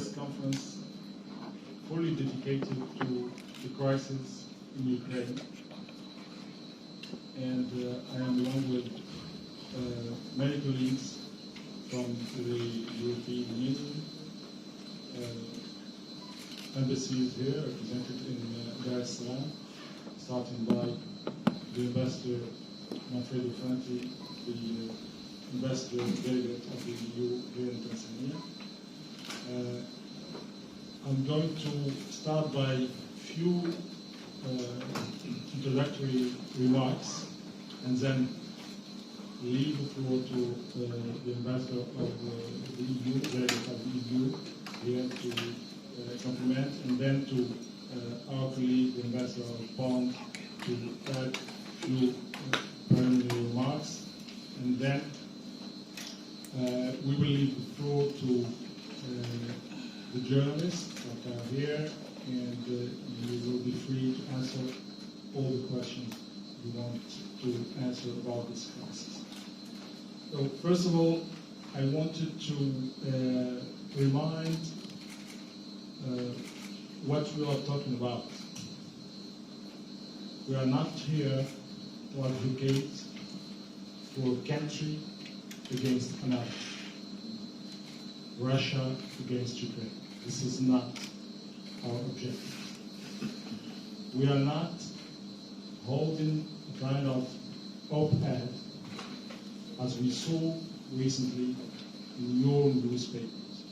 press conference fully dedicated to the crisis in Ukraine. And I am along with many colleagues from the European Union, embassies here represented in Dar es Salaam, starting by the ambassador Manfredo Franti, the ambassador delegate of the EU here in Tanzania. I'm going to start by a few introductory remarks and then leave the floor to the ambassador of the EU, delegate of the EU here to compliment, and then to our colleague, the ambassador of Poland, to add a few preliminary remarks, and then we will leave the floor to the journalists that are here, and you will be free to answer all the questions you want to answer about this crisis. So first of all, I wanted to remind what we are talking about. We are not here to advocate for a country against another, Russia against Ukraine. This is not our objective. We are not holding a kind of op-ed as we saw recently in your newspapers.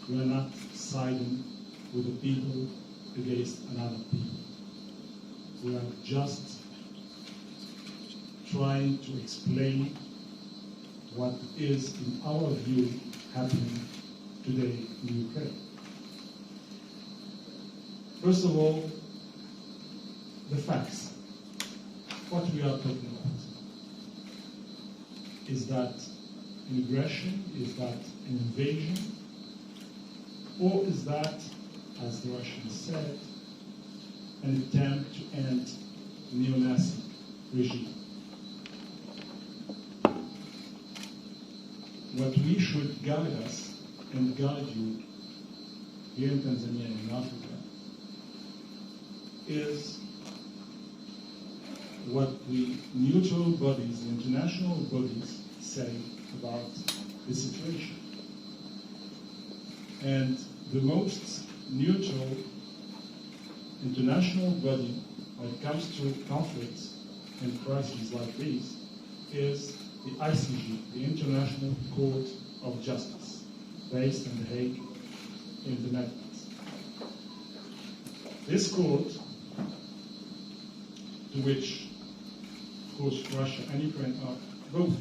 We are not siding with the people against another people. We are just trying to explain what is, in our view, happening today in Ukraine. First of all, the facts. What we are talking about is that an aggression, is that an invasion, or is that, as the Russians said, an attempt to end neo-Nazi regime? What we should guide us and guide you here in Tanzania and in Africa is what the neutral bodies, the international bodies, say about the situation. And the most neutral international body when it comes to conflicts and crises like these is the ICJ, the International Court of Justice, based in The Hague in the Netherlands. This court, to which, of course, Russia and Ukraine are both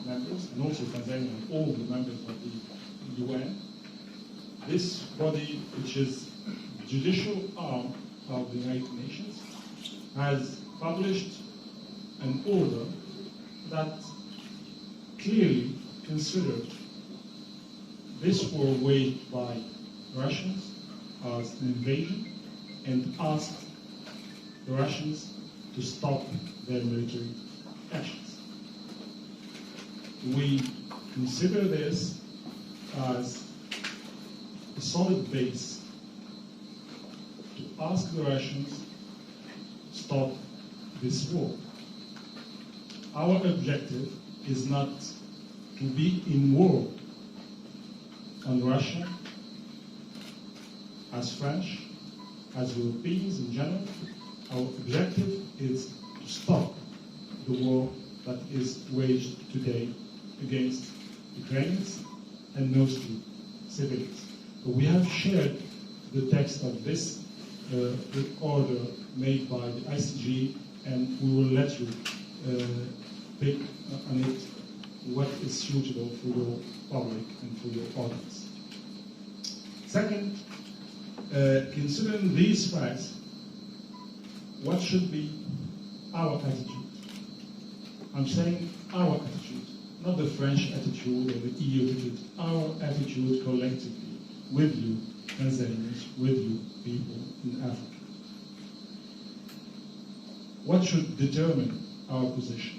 members, and also Tanzania and all the members of the UN, this body, which is the judicial arm of the United Nations, has published an order that clearly considered this war waged by Russians as an invasion and asked the Russians to stop their military actions. We consider this as a solid base to ask the Russians to stop this war. Our objective is not to be in war on Russia as French, as Europeans in general. Our objective is to stop the war that is waged today against Ukrainians and mostly civilians. But we have shared the text of this order made by the ICJ, and we will let you pick on it what is suitable for your public and for your audience. Second, considering these facts, what should be our attitude? I'm saying our attitude, not the French attitude or the EU attitude, our attitude collectively, with you, Tanzanians, with you, people in Africa. What should determine our position?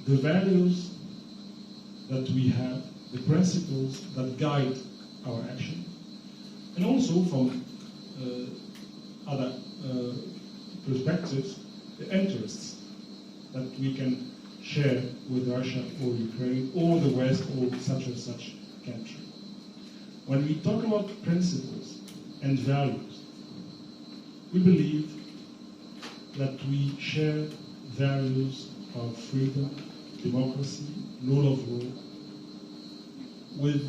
The values that we have, the principles that guide our action, and also from other perspectives, the interests that we can share with Russia or Ukraine or the West or such and such country. When we talk about principles and values, we believe that we share values of freedom, democracy, rule of law with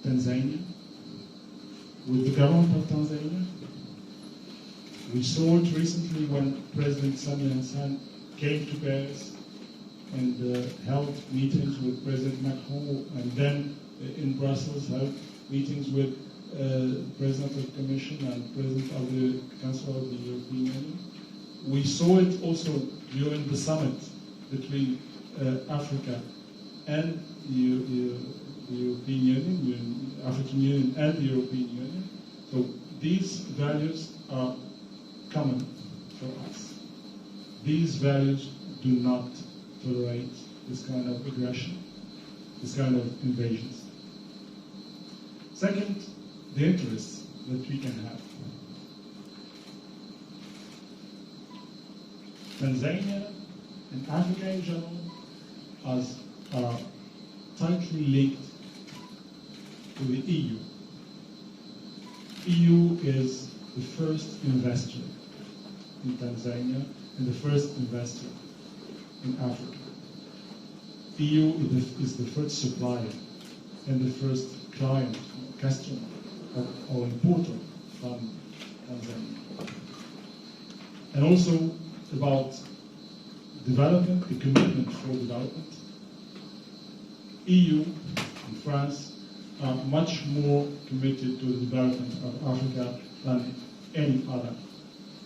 Tanzania, with the government of Tanzania. We saw it recently when President Samia Hassan came to Paris and held meetings with President Macron, and then in Brussels held meetings with President of the Commission and President of the Council of the European Union. We saw it also during the summit between Africa and the European Union, African Union and the European Union. So these values are common for us. These values do not tolerate this kind of aggression, this kind of invasions. Second, the interests that we can have. Tanzania and Africa in general are tightly linked to the EU. EU is the first investor in Tanzania and the first investor in Africa. EU is the first supplier and the first client, customer, or importer from Tanzania. And also about development, the commitment for development. EU and France are much more committed to the development of Africa than any other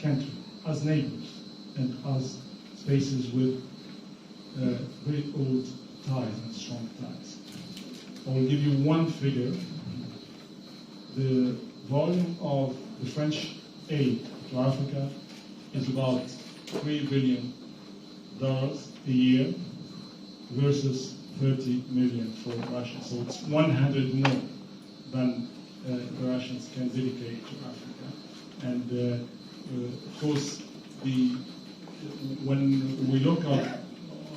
country, as neighbors and as spaces with very old ties and strong ties. I will give you one figure. The volume of the French aid to Africa is about $3 billion a year versus 30 million for Russia. So it's 100 more than the Russians can dedicate to Africa. And of course, when we look at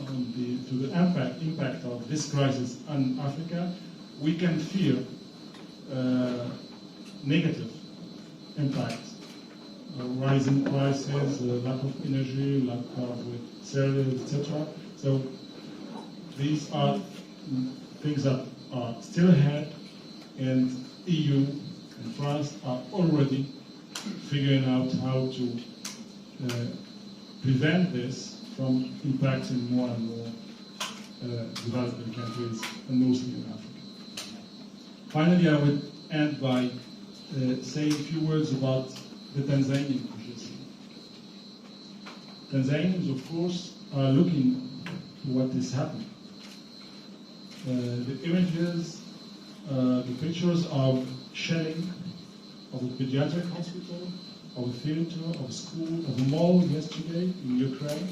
to the impact of this crisis on Africa, we can fear negative impact, rising prices, lack of energy, lack of cereals, etc. So these are things that are still ahead, and EU and France are already figuring out how to prevent this from impacting more and more developing countries, and mostly in Africa. Finally, I would end by saying a few words about the Tanzanian position. Tanzanians, of course, are looking to what is happening. The images, the pictures of shelling of a pediatric hospital, of a theater, of a school, of a mall yesterday in Ukraine,